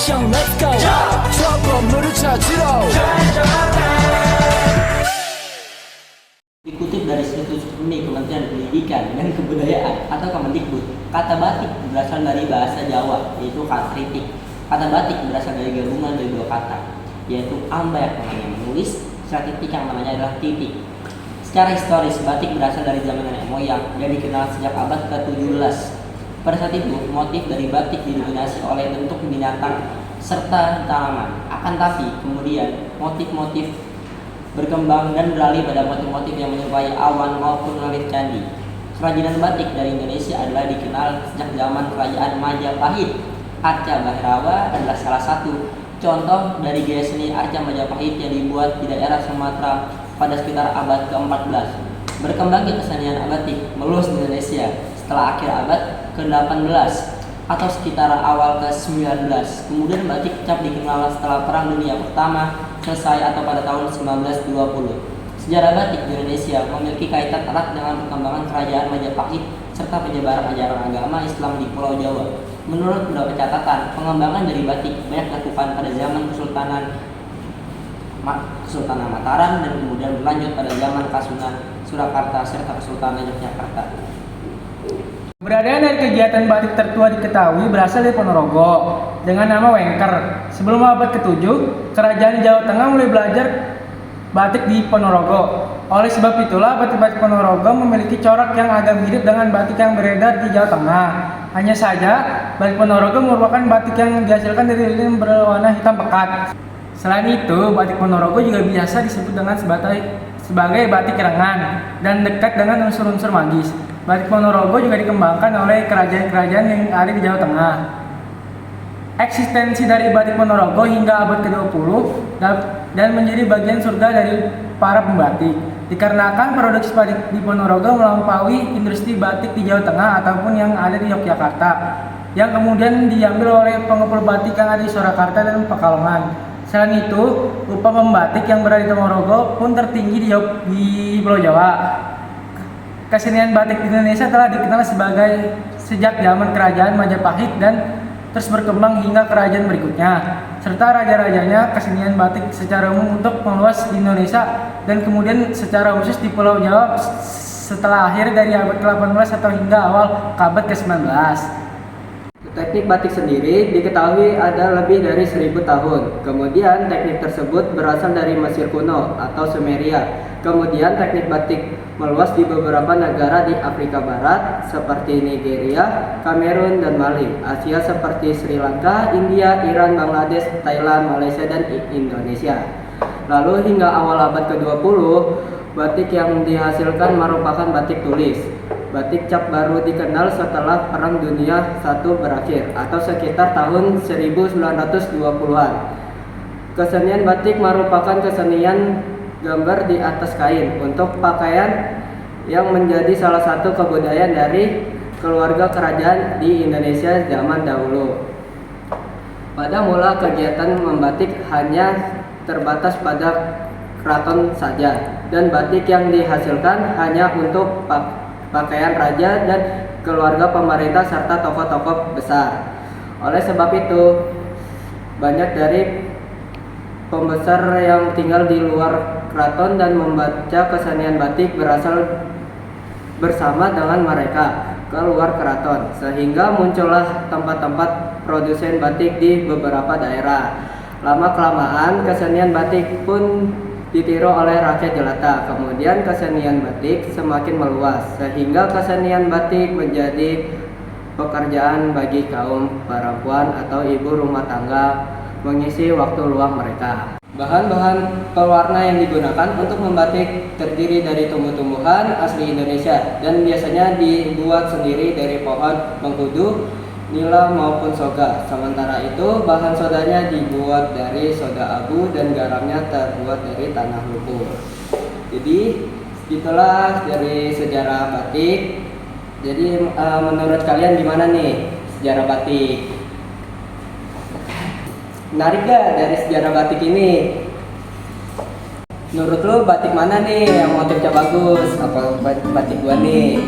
action let's go 저 건물을 찾으러 Dikutip dari situs resmi Kementerian Pendidikan dan Kebudayaan atau Kemendikbud, kata batik berasal dari bahasa Jawa, yaitu kata kritik. Kata batik berasal dari gabungan dari dua kata, yaitu amba yang namanya menulis, serta titik yang namanya adalah titik. Secara historis, batik berasal dari zaman nenek moyang dan dikenal sejak abad ke-17. Pada saat itu, motif dari batik didominasi oleh bentuk binatang serta tanaman. Akan tapi, kemudian motif-motif berkembang dan beralih pada motif-motif yang menyerupai awan maupun langit candi. Kerajinan batik dari Indonesia adalah dikenal sejak zaman Kerajaan Majapahit. Arca Bahrawa adalah salah satu contoh dari gaya seni arca Majapahit yang dibuat di daerah Sumatera pada sekitar abad ke-14. Berkembangnya kesenian batik meluas di Indonesia setelah akhir abad ke-18 atau sekitar awal ke-19. Kemudian batik cap dikenal setelah Perang Dunia Pertama selesai atau pada tahun 1920. Sejarah batik di Indonesia memiliki kaitan erat dengan perkembangan kerajaan Majapahit serta penyebaran ajaran agama Islam di Pulau Jawa. Menurut beberapa catatan, pengembangan dari batik banyak dilakukan pada zaman Kesultanan Mataram dan kemudian berlanjut pada zaman Kasunan Surakarta serta Kesultanan Yogyakarta. Keberadaan dari kegiatan batik tertua diketahui berasal dari Ponorogo dengan nama Wengker. Sebelum abad ke-7, Kerajaan Jawa Tengah mulai belajar batik di Ponorogo. Oleh sebab itulah batik-batik Ponorogo memiliki corak yang agak mirip dengan batik yang beredar di Jawa Tengah. Hanya saja, batik Ponorogo merupakan batik yang dihasilkan dari lilin berwarna hitam pekat. Selain itu, batik Ponorogo juga biasa disebut dengan sebagai batik rengan dan dekat dengan unsur-unsur magis. Batik Ponorogo juga dikembangkan oleh kerajaan-kerajaan yang ada di Jawa Tengah. Eksistensi dari batik Ponorogo hingga abad ke-20 dan menjadi bagian surga dari para pembatik. Dikarenakan produksi batik di Ponorogo melampaui industri batik di Jawa Tengah ataupun yang ada di Yogyakarta, yang kemudian diambil oleh pengumpul batik yang ada di Surakarta dan Pekalongan. Selain itu, upah pembatik yang berada di Ponorogo pun tertinggi di Pulau Jawa. Kesenian batik di Indonesia telah dikenal sejak zaman Kerajaan Majapahit dan terus berkembang hingga kerajaan berikutnya, serta raja-rajanya. Kesenian batik secara umum untuk meluas di Indonesia dan kemudian secara khusus di Pulau Jawa setelah akhir dari abad ke-18 atau hingga awal abad ke-19. Teknik batik sendiri diketahui ada lebih dari 1000 tahun. Kemudian teknik tersebut berasal dari Mesir kuno atau Sumeria. Kemudian teknik batik meluas di beberapa negara di Afrika Barat seperti Nigeria, Kamerun, dan Mali. Asia seperti Sri Lanka, India, Iran, Bangladesh, Thailand, Malaysia, dan Indonesia. Lalu hingga awal abad ke-20, batik yang dihasilkan merupakan batik tulis. Batik cap baru dikenal setelah Perang Dunia I berakhir atau sekitar tahun 1920-an. Kesenian batik merupakan kesenian gambar di atas kain untuk pakaian yang menjadi salah satu kebudayaan dari keluarga kerajaan di Indonesia zaman dahulu. Pada mula kegiatan membatik hanya terbatas pada keraton saja, dan batik yang dihasilkan hanya untuk pakaian raja dan keluarga pemerintah serta tokoh-tokoh besar. Oleh sebab itu, banyak dari pembesar yang tinggal di luar keraton dan membaca kesenian batik berasal bersama dengan mereka ke luar keraton, sehingga muncullah tempat-tempat produsen batik di beberapa daerah. Lama-kelamaan kesenian batik pun ditiru oleh rakyat jelata. Kemudian kesenian batik semakin meluas sehingga kesenian batik menjadi pekerjaan bagi kaum perempuan atau ibu rumah tangga mengisi waktu luang mereka. Bahan-bahan pewarna yang digunakan untuk membatik terdiri dari tumbuh-tumbuhan asli Indonesia dan biasanya dibuat sendiri dari pohon mengkudu, nila maupun soga. Sementara itu bahan sodanya dibuat dari soda abu dan garamnya terbuat dari tanah lumpur. Jadi itulah dari sejarah batik. Jadi menurut kalian gimana nih sejarah batik? Menarik gak dari sejarah batik ini? Menurut lo batik mana nih yang motifnya bagus? Apa batik gua nih?